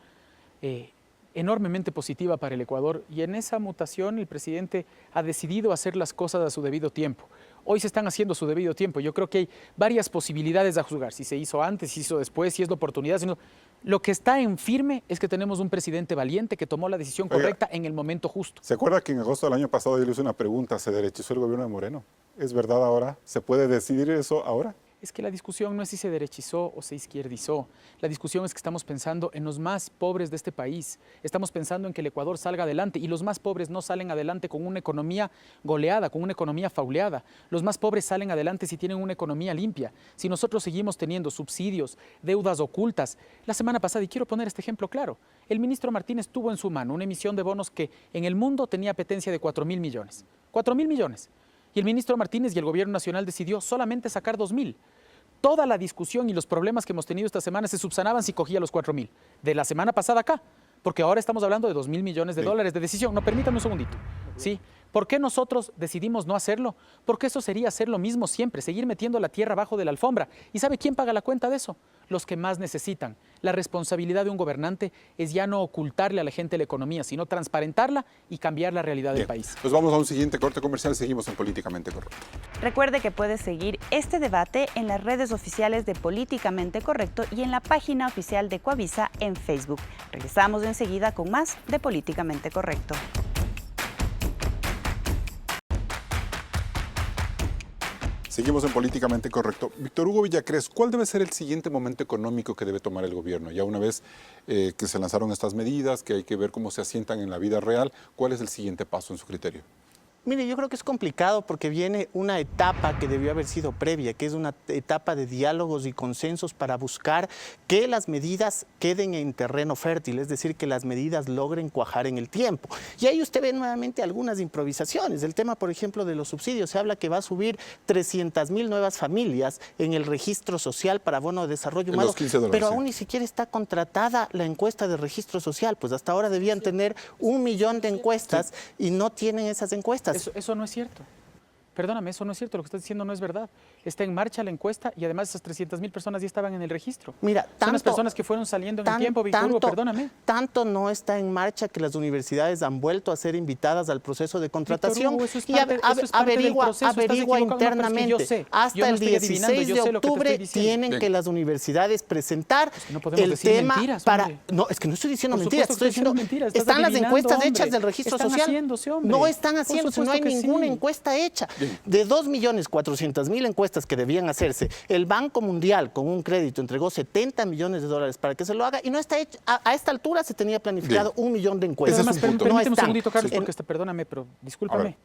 enormemente positiva para el Ecuador y en esa mutación el presidente ha decidido hacer las cosas a su debido tiempo. Hoy se están haciendo a su debido tiempo. Yo creo que hay varias posibilidades a juzgar, si se hizo antes, si se hizo después, si es la oportunidad. Si no. Lo que está en firme es que tenemos un presidente valiente que tomó la decisión correcta en el momento justo. ¿Se acuerda que en agosto del año pasado yo le hice una pregunta? ¿Se derechizó el gobierno de Moreno? ¿Es verdad ahora? ¿Se puede decidir eso ahora? Es que la discusión no es si se derechizó o se izquierdizó. La discusión es que estamos pensando en los más pobres de este país. Estamos pensando en que el Ecuador salga adelante y los más pobres no salen adelante con una economía goleada, con una economía fauleada. Los más pobres salen adelante si tienen una economía limpia. Si nosotros seguimos teniendo subsidios, deudas ocultas. La semana pasada, y quiero poner este ejemplo claro, el ministro Martínez tuvo en su mano una emisión de bonos que en el mundo tenía apetencia de 4.000 millones. 4.000 millones. Y el ministro Martínez y el gobierno nacional decidió solamente sacar 2.000. Toda la discusión y los problemas que hemos tenido esta semana se subsanaban si cogía los 4.000. De la semana pasada acá, porque ahora estamos hablando de 2.000 millones de dólares de decisión. No, permítame un segundito. ¿Sí? ¿Por qué nosotros decidimos no hacerlo? Porque eso sería hacer lo mismo siempre, seguir metiendo la tierra abajo de la alfombra. ¿Y sabe quién paga la cuenta de eso? Los que más necesitan. La responsabilidad de un gobernante es ya no ocultarle a la gente la economía, sino transparentarla y cambiar la realidad del país. Pues vamos a un siguiente corte comercial, seguimos en Políticamente Correcto. Recuerde que puede seguir este debate en las redes oficiales de Políticamente Correcto y en la página oficial de Coavisa en Facebook. Regresamos enseguida con más de Políticamente Correcto. Seguimos en Políticamente Correcto. Víctor Hugo Villacrés, ¿cuál debe ser el siguiente momento económico que debe tomar el gobierno? Ya una vez que se lanzaron estas medidas, que hay que ver cómo se asientan en la vida real, ¿cuál es el siguiente paso en su criterio? Mire, yo creo que es complicado porque viene una etapa que debió haber sido previa, que es una etapa de diálogos y consensos para buscar que las medidas queden en terreno fértil, es decir, que las medidas logren cuajar en el tiempo. Y ahí usted ve nuevamente algunas improvisaciones. El tema, por ejemplo, de los subsidios. Se habla que va a subir 300.000 nuevas familias en el registro social para bono de desarrollo humano, pero aún ni siquiera está contratada la encuesta de registro social. Pues hasta ahora debían tener 1 millón de encuestas y no tienen esas encuestas. Eso no es cierto. Perdóname, eso no es cierto, lo que estás diciendo no es verdad. Está en marcha la encuesta y además esas 300.000 personas ya estaban en el registro. Mira, son las personas que fueron saliendo en el tiempo, Víctor Hugo, perdóname. Tanto no está en marcha que las universidades han vuelto a ser invitadas al proceso de contratación. Víctor Hugo, eso es averigua internamente. Hasta el 16 de octubre tienen que las universidades presentar el tema para... No, es que no estoy diciendo mentiras, estoy diciendo... Están las encuestas hechas del registro social. No están haciéndose, no hay ninguna encuesta hecha. De 2.400.000 encuestas que debían hacerse, el Banco Mundial con un crédito entregó $70 millones para que se lo haga y no está hecho. A esta altura se tenía planificado 1 millón de encuestas. Permíteme un segundito, Carlos, porque perdóname, pero discúlpame.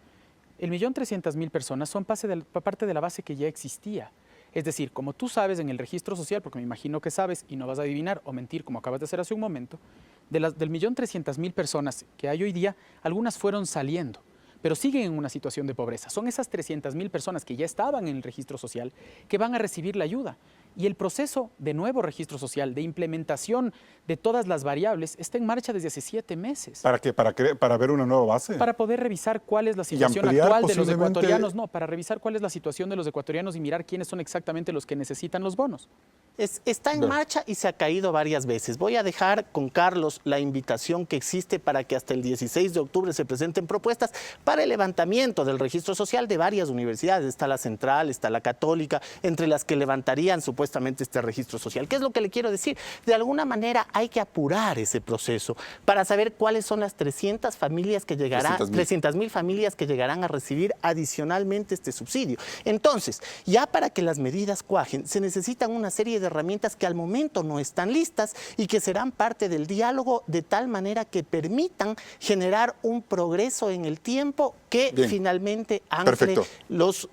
El 1.300.000 personas son parte de la base que ya existía. Es decir, como tú sabes en el registro social, porque me imagino que sabes y no vas a adivinar o mentir como acabas de hacer hace un momento, del 1.300.000 personas que hay hoy día, algunas fueron saliendo, pero siguen en una situación de pobreza. Son esas 300.000 personas que ya estaban en el registro social que van a recibir la ayuda. Y el proceso de nuevo registro social, de implementación de todas las variables, está en marcha desde hace 7 meses. ¿Para qué? ¿Para ver una nueva base? Para poder revisar cuál es la situación actual de los ecuatorianos. No, para revisar cuál es la situación de los ecuatorianos y mirar quiénes son exactamente los que necesitan los bonos. Está en marcha y se ha caído varias veces. Voy a dejar con Carlos la invitación que existe para que hasta el 16 de octubre se presenten propuestas para el levantamiento del registro social de varias universidades. Está la Central, está la Católica, entre las que levantarían supuestamente este registro social. ¿Qué es lo que le quiero decir? De alguna manera hay que apurar ese proceso para saber cuáles son las 300.000 familias que llegarán, 300.000 familias que llegarán a recibir adicionalmente este subsidio. Entonces, ya para que las medidas cuajen, se necesitan una serie de herramientas que al momento no están listas y que serán parte del diálogo de tal manera que permitan generar un progreso en el tiempo que finalmente ancle los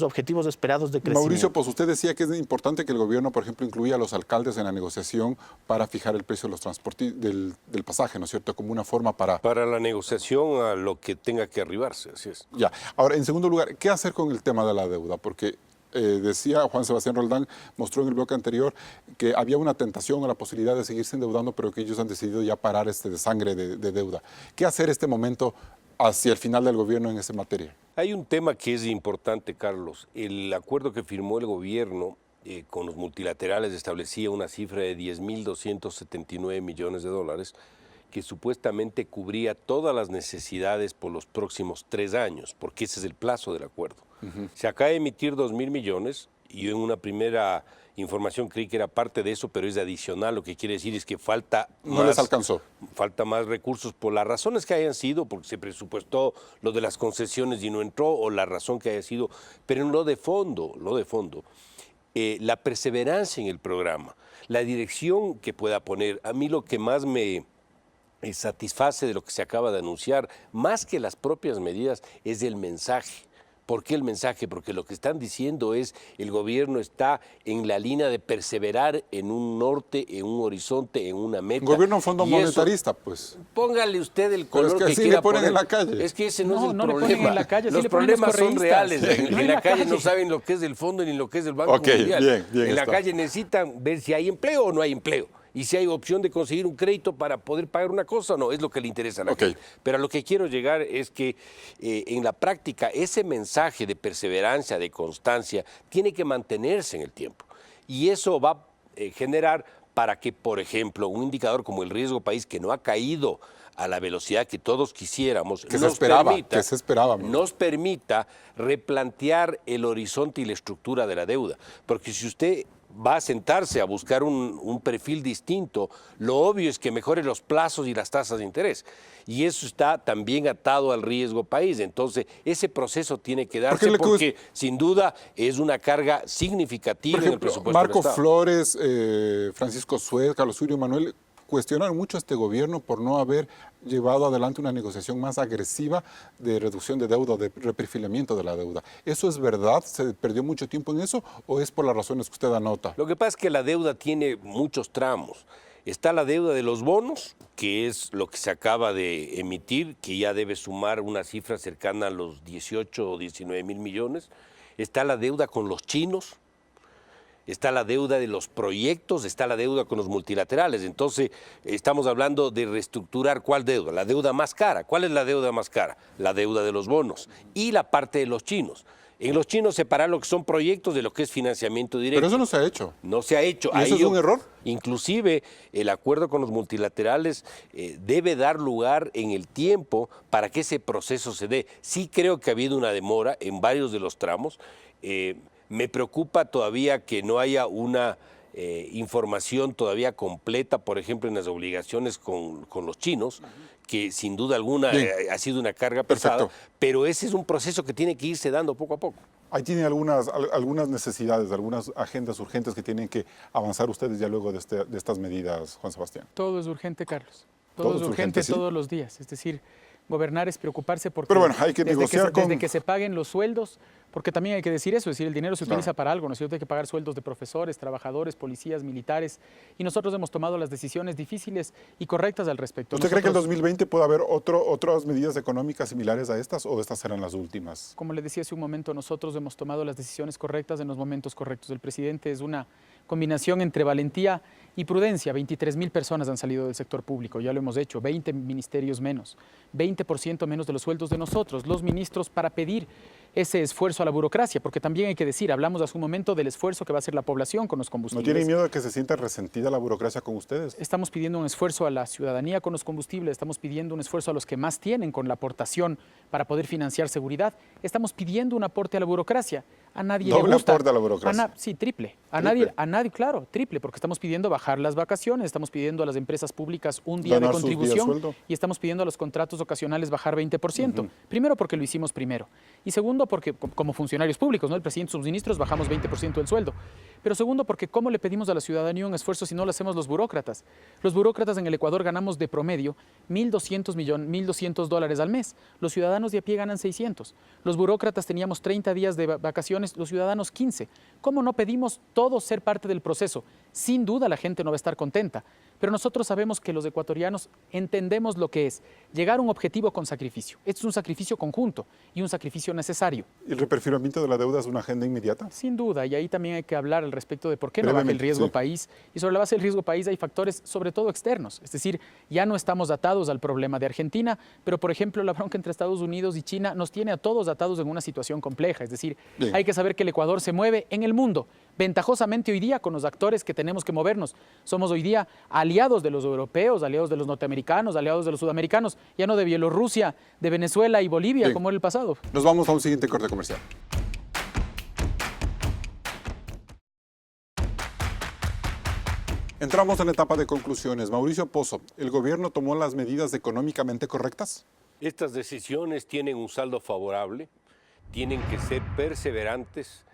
objetivos esperados de crecimiento. Mauricio, pues usted decía que es importante que el gobierno, por ejemplo, incluya a los alcaldes en la negociación para fijar el precio de los transportes del pasaje, ¿no es cierto? Como una forma para la negociación a lo que tenga que arribarse, así es. Ya. Ahora, en segundo lugar, ¿qué hacer con el tema de la deuda? Porque decía Juan Sebastián Roldán, mostró en el bloque anterior que había una tentación o la posibilidad de seguirse endeudando, pero que ellos han decidido ya parar este desangre de deuda. ¿Qué hacer este momento hacia el final del gobierno en esa materia? Hay un tema que es importante, Carlos. El acuerdo que firmó el gobierno con los multilaterales establecía una cifra de 10.279 millones de dólares que supuestamente cubría todas las necesidades por los próximos 3 años, porque ese es el plazo del acuerdo. Se acaba de emitir 2.000 millones y yo en una primera información creí que era parte de eso, pero es adicional, lo que quiere decir es que falta más. No les alcanzó. Falta más recursos por las razones que hayan sido, porque se presupuestó lo de las concesiones y no entró, o la razón que haya sido, pero en lo de fondo, la perseverancia en el programa, la dirección que pueda poner, a mí lo que más me satisface de lo que se acaba de anunciar, más que las propias medidas, es el mensaje. ¿Por qué el mensaje? Porque lo que están diciendo es el gobierno está en la línea de perseverar en un norte, en un horizonte, en una meta. Un gobierno en fondo monetarista, pues. Póngale usted el color pero es que quiera le ponen poner. En la calle. Es que ese no es el problema. problema. Le ponen en la calle, los problemas son reales. En la calle no saben lo que es el fondo ni lo que es el Banco Mundial. Bien, en la calle necesitan ver si hay empleo o no hay empleo. Y si hay opción de conseguir un crédito para poder pagar una cosa o no, es lo que le interesa a la gente. Pero a lo que quiero llegar es que en la práctica ese mensaje de perseverancia, de constancia, tiene que mantenerse en el tiempo. Y eso va a generar para que, por ejemplo, un indicador como el riesgo país, que no ha caído a la velocidad que todos quisiéramos, nos permita replantear el horizonte y la estructura de la deuda. Porque si usted va a sentarse a buscar un perfil distinto, lo obvio es que mejore los plazos y las tasas de interés. Y eso está también atado al riesgo país. Entonces, ese proceso tiene que darse porque sin duda es una carga significativa en el presupuesto Marco del Estado. Flores, Francisco Suez, Carlos Surio Manuel cuestionaron mucho a este gobierno por no haber llevado adelante una negociación más agresiva de reducción de deuda, de reperfilamiento de la deuda. ¿Eso es verdad? ¿Se perdió mucho tiempo en eso o es por las razones que usted anota? Lo que pasa es que la deuda tiene muchos tramos. Está la deuda de los bonos, que es lo que se acaba de emitir, que ya debe sumar una cifra cercana a los 18 o 19 mil millones. Está la deuda con los chinos. Está la deuda de los proyectos, está la deuda con los multilaterales. Entonces, estamos hablando de reestructurar ¿cuál deuda? La deuda más cara. ¿Cuál es la deuda más cara? La deuda de los bonos y la parte de los chinos. En los chinos separar lo que son proyectos de lo que es financiamiento directo. Pero eso no se ha hecho. No se ha hecho. ¿Y eso es un error? Inclusive, el acuerdo con los multilaterales debe dar lugar en el tiempo para que ese proceso se dé. Sí creo que ha habido una demora en varios de los tramos. Me preocupa todavía que no haya una información todavía completa, por ejemplo, en las obligaciones con los chinos, que sin duda alguna ha sido una carga pesada, pero ese es un proceso que tiene que irse dando poco a poco. Ahí tienen algunas necesidades, algunas agendas urgentes que tienen que avanzar ustedes ya luego de estas medidas, Juan Sebastián. Todo es urgente, Carlos. Todo es urgente todos los días. Es decir, gobernar es preocuparse porque pero bueno, hay que negociar desde que se paguen los sueldos, porque también hay que decir eso, es decir, el dinero se utiliza para algo, ¿no es cierto? Hay que pagar sueldos de profesores, trabajadores, policías, militares, y nosotros hemos tomado las decisiones difíciles y correctas al respecto. ¿Usted cree que en 2020 puede haber otras medidas económicas similares a estas o estas serán las últimas? Como le decía hace un momento, nosotros hemos tomado las decisiones correctas en los momentos correctos. El presidente es una combinación entre valentía y prudencia. 23.000 personas han salido del sector público, ya lo hemos hecho, 20 ministerios menos, 20% menos de los sueldos de nosotros, los ministros, para pedir ese esfuerzo a la burocracia, porque también hay que decir, hablamos hace un momento del esfuerzo que va a hacer la población con los combustibles. ¿No tienen miedo de que se sienta resentida la burocracia con ustedes? Estamos pidiendo un esfuerzo a la ciudadanía con los combustibles, estamos pidiendo un esfuerzo a los que más tienen con la aportación para poder financiar seguridad, estamos pidiendo un aporte a la burocracia. A nadie le gusta. ¿Doble aporte a la burocracia? Sí, triple. A nadie, claro, triple, porque estamos pidiendo bajar las vacaciones, estamos pidiendo a las empresas públicas un día de contribución y estamos pidiendo a los contratos ocasionales bajar 20%. Primero porque lo hicimos primero y segundo porque como funcionarios públicos, ¿no? El presidente y sus ministros bajamos 20% del sueldo. Pero segundo, porque ¿cómo le pedimos a la ciudadanía un esfuerzo si no lo hacemos los burócratas? Los burócratas en el Ecuador ganamos de promedio $1.200 al mes. Los ciudadanos de a pie ganan 600. Los burócratas teníamos 30 días de vacaciones, los ciudadanos 15. ¿Cómo no pedimos todos ser parte del proceso? Sin duda la gente no va a estar contenta. Pero nosotros sabemos que los ecuatorianos entendemos lo que es llegar a un objetivo con sacrificio. Esto es un sacrificio conjunto y un sacrificio necesario. ¿Y el reperfilamiento de la deuda es una agenda inmediata? Sin duda, y ahí también hay que hablar al respecto de por qué no baja el riesgo país. Y sobre la base del riesgo país hay factores, sobre todo externos. Es decir, ya no estamos atados al problema de Argentina, pero por ejemplo la bronca entre Estados Unidos y China nos tiene a todos atados en una situación compleja. Es decir, hay que saber que el Ecuador se mueve en el mundo, ventajosamente hoy día con los actores que tenemos que movernos. Somos hoy día aliados de los europeos, aliados de los norteamericanos, aliados de los sudamericanos, ya no de Bielorrusia, de Venezuela y Bolivia, como era el pasado. Nos vamos a un siguiente corte comercial. Entramos en la etapa de conclusiones. Mauricio Pozo, ¿el gobierno tomó las medidas económicamente correctas? Estas decisiones tienen un saldo favorable, tienen que ser perseverantes.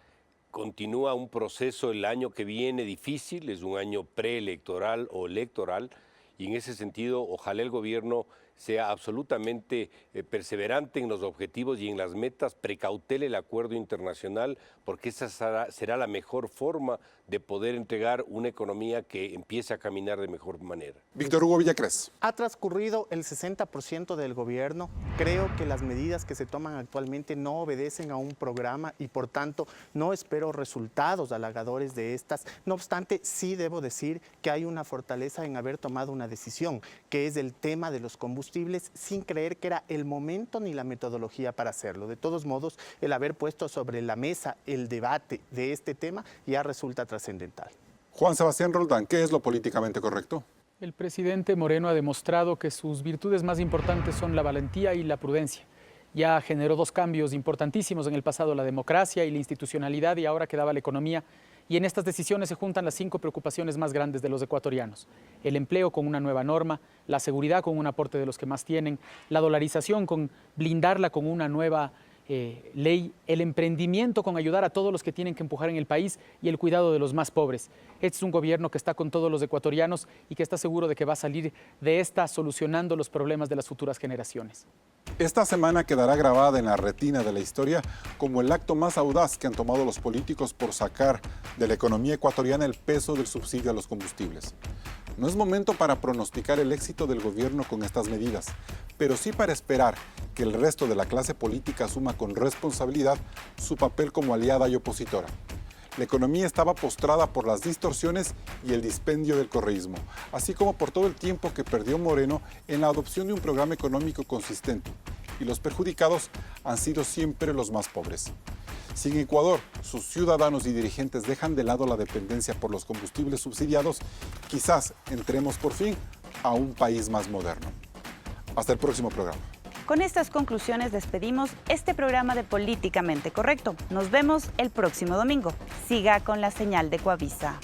Continúa un proceso el año que viene difícil, es un año preelectoral o electoral, y en ese sentido ojalá el gobierno sea absolutamente perseverante en los objetivos y en las metas, precautele el acuerdo internacional, porque esa será la mejor forma de poder entregar una economía que empiece a caminar de mejor manera. Víctor Hugo Villacrés. Ha transcurrido el 60% del gobierno. Creo que las medidas que se toman actualmente no obedecen a un programa y por tanto no espero resultados halagadores de estas. No obstante, sí debo decir que hay una fortaleza en haber tomado una decisión, que es el tema de los combustibles, sin creer que era el momento ni la metodología para hacerlo. De todos modos, el haber puesto sobre la mesa el debate de este tema ya resulta trascendental. Juan Sebastián Roldán, ¿qué es lo políticamente correcto? El presidente Moreno ha demostrado que sus virtudes más importantes son la valentía y la prudencia. Ya generó dos cambios importantísimos en el pasado, la democracia y la institucionalidad, y ahora quedaba la economía. Y en estas decisiones se juntan las 5 preocupaciones más grandes de los ecuatorianos. El empleo con una nueva norma, la seguridad con un aporte de los que más tienen, la dolarización con blindarla con una nueva ley, el emprendimiento con ayudar a todos los que tienen que empujar en el país y el cuidado de los más pobres. Este es un gobierno que está con todos los ecuatorianos y que está seguro de que va a salir de esta solucionando los problemas de las futuras generaciones. Esta semana quedará grabada en la retina de la historia como el acto más audaz que han tomado los políticos por sacar de la economía ecuatoriana el peso del subsidio a los combustibles. No es momento para pronosticar el éxito del gobierno con estas medidas, pero sí para esperar que el resto de la clase política asuma con responsabilidad su papel como aliada y opositora. La economía estaba postrada por las distorsiones y el dispendio del correísmo, así como por todo el tiempo que perdió Moreno en la adopción de un programa económico consistente, y los perjudicados han sido siempre los más pobres. Si en Ecuador sus ciudadanos y dirigentes dejan de lado la dependencia por los combustibles subsidiados, quizás entremos por fin a un país más moderno. Hasta el próximo programa. Con estas conclusiones despedimos este programa de Políticamente Correcto. Nos vemos el próximo domingo. Siga con la señal de Coavisa.